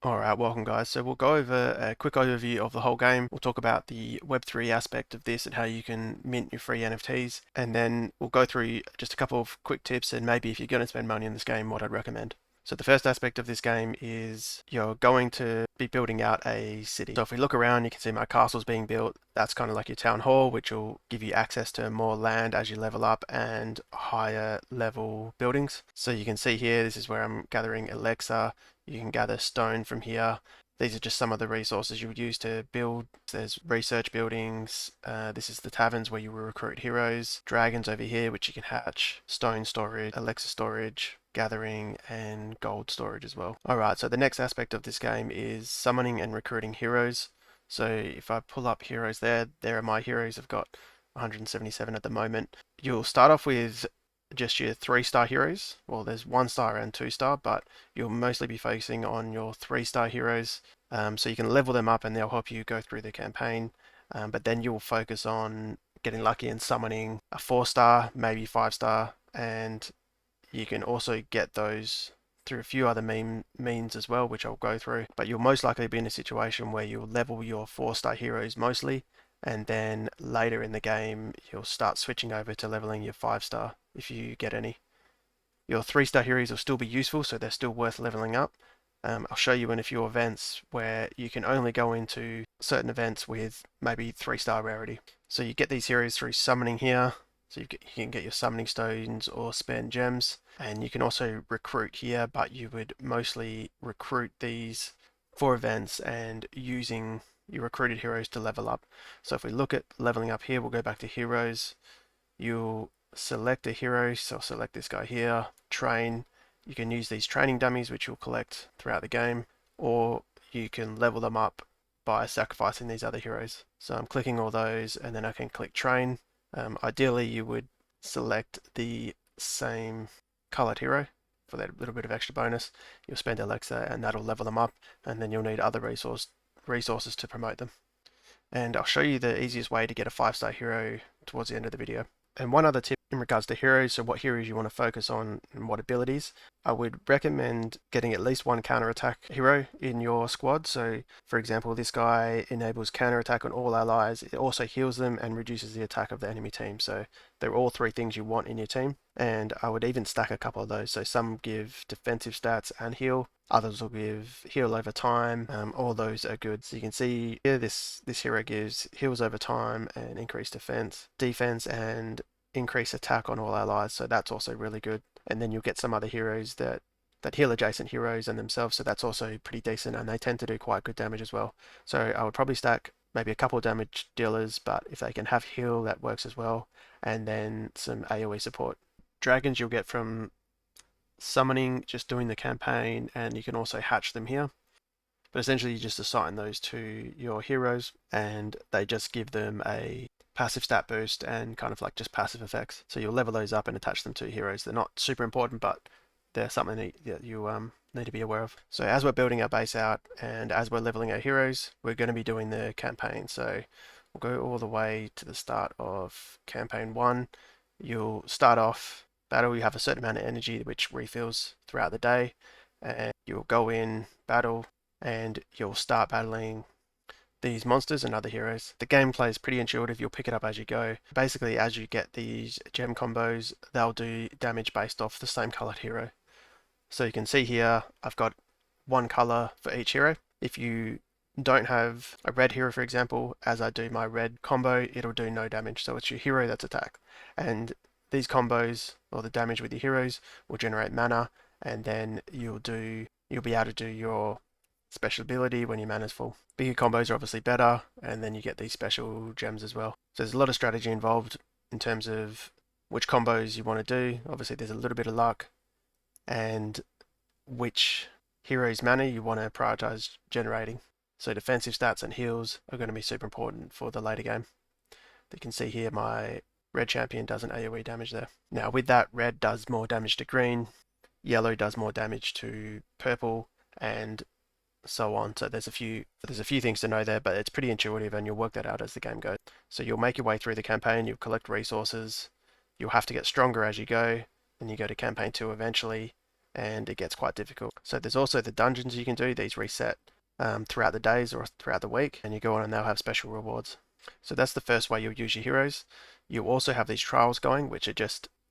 Alright, welcome guys. So we'll go over a quick overview of the whole game. We'll talk about the Web3 aspect of this and how you can mint your free NFTs. And then we'll go through just a couple of quick tips and maybe if you're going to spend money in this game, what I'd recommend. So the first aspect of this game is you're going to be building out a city. So if we look around, you can see my castle's being built. That's kind of like your town hall, which will give you access to more land as you level up and higher level buildings. So you can see here, this is where I'm gathering Alexa. You can gather stone from here. These are just some of the resources you would use to build. There's research buildings. This is the taverns where you will recruit heroes. Dragons over here, which you can hatch. Stone storage, Alexa storage, gathering, and gold storage as well. Alright, so the next aspect of this game is summoning and recruiting heroes. So if I pull up heroes there are my heroes. I've got 177 at the moment. You'll start off with just your 3-star heroes. Well, there's 1-star and 2-star, but you'll mostly be focusing on your 3-star heroes. So you can level them up and they'll help you go through the campaign. But then you'll focus on getting lucky and summoning a 4-star, maybe 5-star, and you can also get those through a few other means as well, which I'll go through. But you'll most likely be in a situation where you'll level your 4-star heroes mostly, and then later in the game you'll start switching over to leveling your 5-star if you get any. Your 3-star heroes will still be useful, so they're still worth leveling up. I'll show you in a few events where you can only go into certain events with maybe 3-star rarity. So you get these heroes through summoning here. So you can get your summoning stones or spend gems, and you can also recruit here, but you would mostly recruit these for events and using your recruited heroes to level up. So if we look at leveling up here, we'll go back to heroes. You'll select a hero, so I'll select this guy here, train. You can use these training dummies which you'll collect throughout the game, or you can level them up by sacrificing these other heroes. So I'm clicking all those and then I can click train. Ideally you would select the same colored hero for that little bit of extra bonus. You'll spend Alexa and that'll level them up, and then you'll need other resources to promote them. And I'll show you the easiest way to get a 5-star hero towards the end of the video. And one other tip in regards to heroes, so what heroes you want to focus on and what abilities, I would recommend getting at least one counter-attack hero in your squad. So for example, this guy enables counter-attack on all allies. It also heals them and reduces the attack of the enemy team. So they're all 3 things you want in your team. And I would even stack a couple of those. So some give defensive stats and heal. Others will give heal over time. All those are good. So you can see here this hero gives heals over time and increased defense and increase attack on all allies. So that's also really good. And then you'll get some other heroes that heal adjacent heroes and themselves. So that's also pretty decent, and they tend to do quite good damage as well. So I would probably stack maybe a couple of damage dealers, but if they can have heal, that works as well. And then some AoE support. Dragons you'll get from summoning, just doing the campaign, and you can also hatch them here. But essentially you just assign those to your heroes and they just give them a passive stat boost and kind of like just passive effects. So you'll level those up and attach them to heroes. They're not super important, but they're something that you need to be aware of. So as we're building our base out and as we're leveling our heroes, we're going to be doing the campaign. So we'll go all the way to the start of campaign 1. You'll start off battle, you have a certain amount of energy which refills throughout the day, and you'll go in battle and you'll start battling these monsters and other heroes. The gameplay is pretty intuitive, you'll pick it up as you go. Basically as you get these gem combos, they'll do damage based off the same colored hero. So you can see here I've got one color for each hero. If you don't have a red hero, for example, as I do my red combo, it'll do no damage. So it's your hero that's attack. And these combos, or the damage with your heroes, will generate mana, and then you'll be able to do your special ability when your mana's full. Bigger combos are obviously better, and then you get these special gems as well. So there's a lot of strategy involved in terms of which combos you want to do. Obviously there's a little bit of luck, and which hero's mana you want to prioritize generating. So defensive stats and heals are going to be super important for the later game. You can see here my red champion does an AoE damage there. Now with that, red does more damage to green, yellow does more damage to purple, and so on. So there's a few things to know there, but it's pretty intuitive and you'll work that out as the game goes. So you'll make your way through the campaign, you'll collect resources, you'll have to get stronger as you go, and you go to campaign 2 eventually, and it gets quite difficult. So there's also the dungeons you can do. These reset throughout the days or throughout the week, and you go on and they'll have special rewards. So that's the first way you'll use your heroes. You also have these trials going, which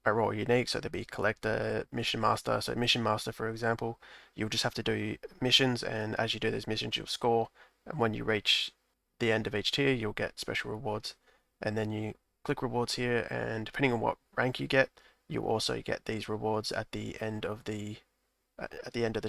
are all unique. So there'll be collector, mission master. So mission master, for example, you'll just have to do missions, and as you do those missions, you'll score. And when you reach the end of each tier, you'll get special rewards. And then you click rewards here, and depending on what rank you get, you'll also get these rewards at the end of the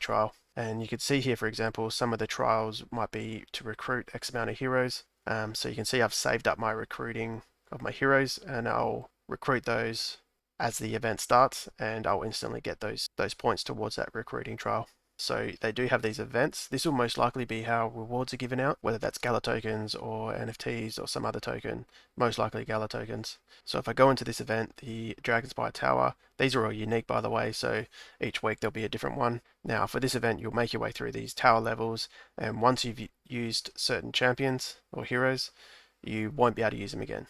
trial. And you can see here, for example, some of the trials might be to recruit X amount of heroes. So you can see I've saved up my recruiting of my heroes, and I'll recruit those as the event starts, and I'll instantly get those points towards that recruiting trial. So they do have these events. This will most likely be how rewards are given out, whether that's Gala tokens or NFTs or some other token, most likely Gala tokens. So if I go into this event, the Dragonspire Tower, these are all unique by the way, so each week there'll be a different one. Now for this event, you'll make your way through these tower levels, and once you've used certain champions or heroes, you won't be able to use them again.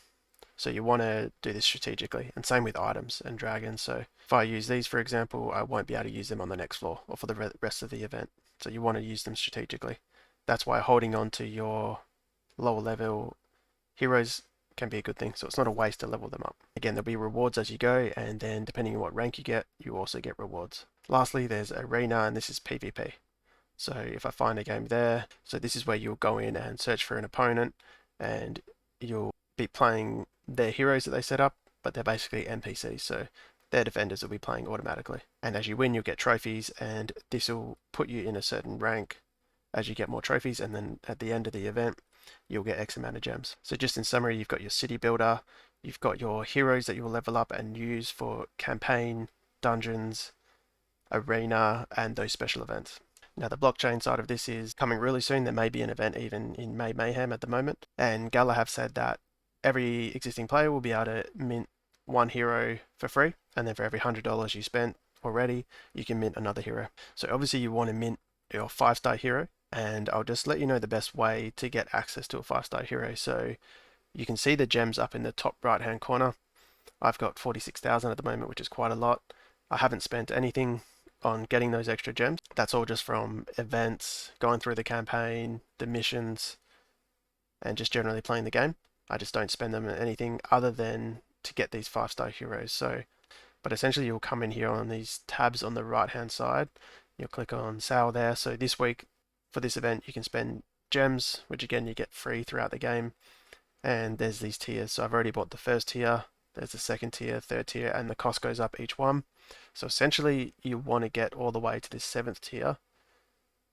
So you want to do this strategically, and same with items and dragons. So if I use these, for example, I won't be able to use them on the next floor or for the rest of the event. So you want to use them strategically. That's why holding on to your lower level heroes can be a good thing. So it's not a waste to level them up. Again, there'll be rewards as you go, and then depending on what rank you get, you also get rewards. Lastly, there's Arena, and this is PvP. So if I find a game there, so this is where you'll go in and search for an opponent, and you'll be playing their heroes that they set up, but they're basically NPCs, so their defenders will be playing automatically. And as you win, you'll get trophies, and this will put you in a certain rank as you get more trophies, and then at the end of the event, you'll get X amount of gems. So just in summary, you've got your city builder, you've got your heroes that you will level up and use for campaign, dungeons, arena, and those special events. Now the blockchain side of this is coming really soon. There may be an event even in May Mayhem at the moment, and Gala have said that every existing player will be able to mint one hero for free, and then for every $100 you spent already, you can mint another hero. So obviously you want to mint your 5-star hero, and I'll just let you know the best way to get access to a 5-star hero. So you can see the gems up in the top right hand corner. I've got 46,000 at the moment, which is quite a lot. I haven't spent anything on getting those extra gems. That's all just from events, going through the campaign, the missions, and just generally playing the game. I just don't spend them on anything other than to get these 5-star heroes. So, but essentially you'll come in here on these tabs on the right hand side. You'll click on sale there. So this week for this event, you can spend gems, which again you get free throughout the game. And there's these tiers. So I've already bought the first tier. There's the second tier, third tier, and the cost goes up each one. So essentially you want to get all the way to this 7th tier,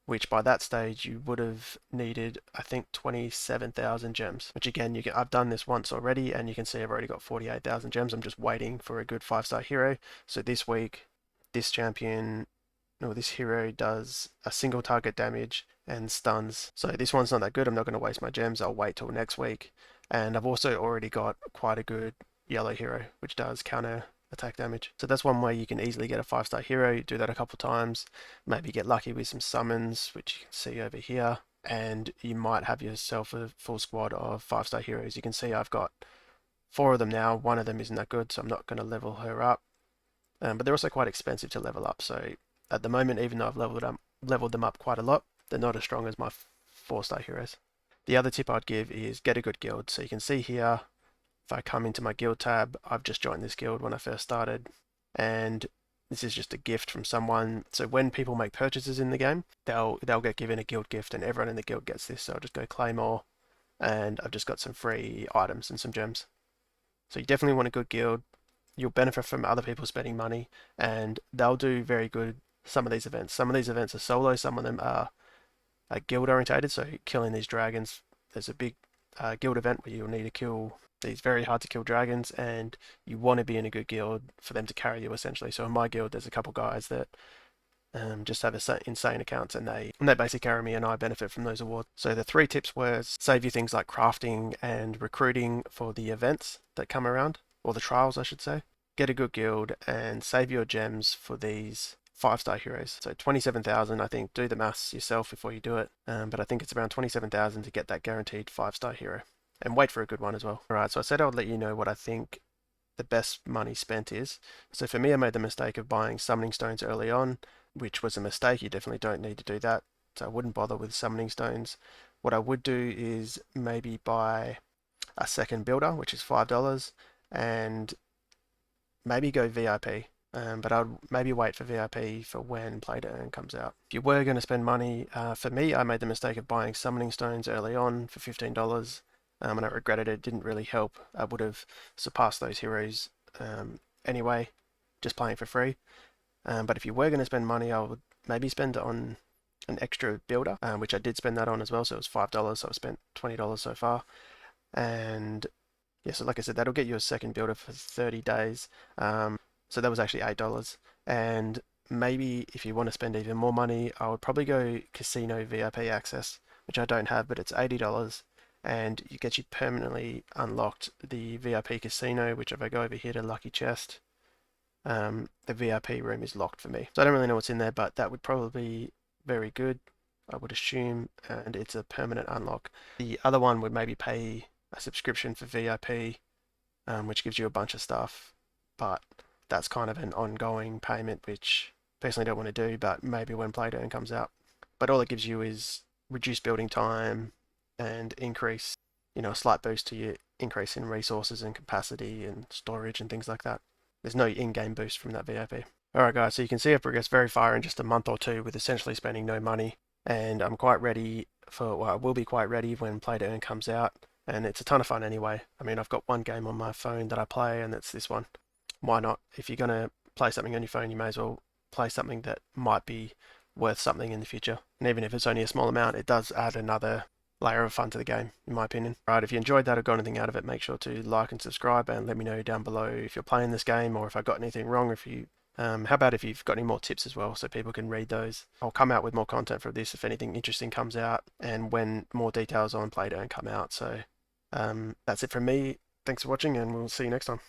which by that stage you would have needed, I think, 27,000 gems, which again, I've done this once already, and you can see I've already got 48,000 gems. I'm just waiting for a good 5-star hero. So this week, this hero does a single target damage and stuns. So this one's not that good. I'm not going to waste my gems. I'll wait till next week. And I've also already got quite a good yellow hero, which does counter attack damage. So that's one way you can easily get a 5-star hero. You do that a couple times, maybe get lucky with some summons, which you can see over here, and you might have yourself a full squad of 5-star heroes. You can see I've got 4 of them now. One of them isn't that good, so I'm not going to level her up. But they're also quite expensive to level up. So at the moment, even though I've leveled them up quite a lot, they're not as strong as my 4-star heroes. The other tip I'd give is get a good guild. So you can see here, if I come into my guild tab, I've just joined this guild when I first started, and this is just a gift from someone. So when people make purchases in the game, they'll get given a guild gift, and everyone in the guild gets this. So I'll just go claim all, and I've just got some free items and some gems. So you definitely want a good guild. You'll benefit from other people spending money, and they'll do very good some of these events. Some of these events are solo, some of them are guild orientated, so killing these dragons. There's a big guild event where you'll need to kill these very hard to kill dragons, and you want to be in a good guild for them to carry you essentially. So in my guild, there's a couple guys that just have insane accounts, and they basically carry me, and I benefit from those awards. So the 3 tips were save you things like crafting and recruiting for the events that come around, or the trials I should say. Get a good guild and save your gems for these 5-star heroes. So 27,000, I think, do the maths yourself before you do it. But I think it's around 27,000 to get that guaranteed 5-star hero. And wait for a good one as well. Alright, so I said I would let you know what I think the best money spent is. So for me, I made the mistake of buying summoning stones early on, which was a mistake. You definitely don't need to do that. So I wouldn't bother with summoning stones. What I would do is maybe buy a second builder, which is $5, and maybe go VIP. But I'd maybe wait for VIP for when Play to Earn comes out. If you were going to spend money, for me, I made the mistake of buying summoning stones early on for $15, and I regretted it. It didn't really help. I would have surpassed those heroes anyway, just playing for free. But if you were going to spend money, I would maybe spend it on an extra builder, which I did spend that on as well. So it was $5, so I spent $20 so far. And yeah, so like I said, that'll get you a second builder for 30 days. So that was actually $8. And maybe if you want to spend even more money, I would probably go Casino VIP access, which I don't have, but it's $80. And you get you permanently unlocked the VIP casino, which if I go over here to Lucky Chest, the VIP room is locked for me. So I don't really know what's in there, but that would probably be very good, I would assume, and it's a permanent unlock. The other one would maybe pay a subscription for VIP, which gives you a bunch of stuff, but that's kind of an ongoing payment, which personally don't want to do, but maybe when Play to Earn comes out. But all it gives you is reduced building time and increase, a slight boost to your increase in resources and capacity and storage and things like that. There's no in-game boost from that VIP. Alright guys, so you can see I've progressed very far in just a month or two with essentially spending no money, and I'm quite ready I will be quite ready when Play to Earn comes out, and it's a ton of fun anyway. I mean, I've got one game on my phone that I play, and it's this one. Why not? If you're going to play something on your phone, you may as well play something that might be worth something in the future. And even if it's only a small amount, it does add another layer of fun to the game, in my opinion. Right, if you enjoyed that or got anything out of it, make sure to like and subscribe, and let me know down below if you're playing this game or if I got anything wrong, or if you how about if you've got any more tips as well, so people can read those. I'll come out with more content for this if anything interesting comes out, and when more details on Play to Earn come out. So that's it from me. Thanks for watching, and we'll see you next time.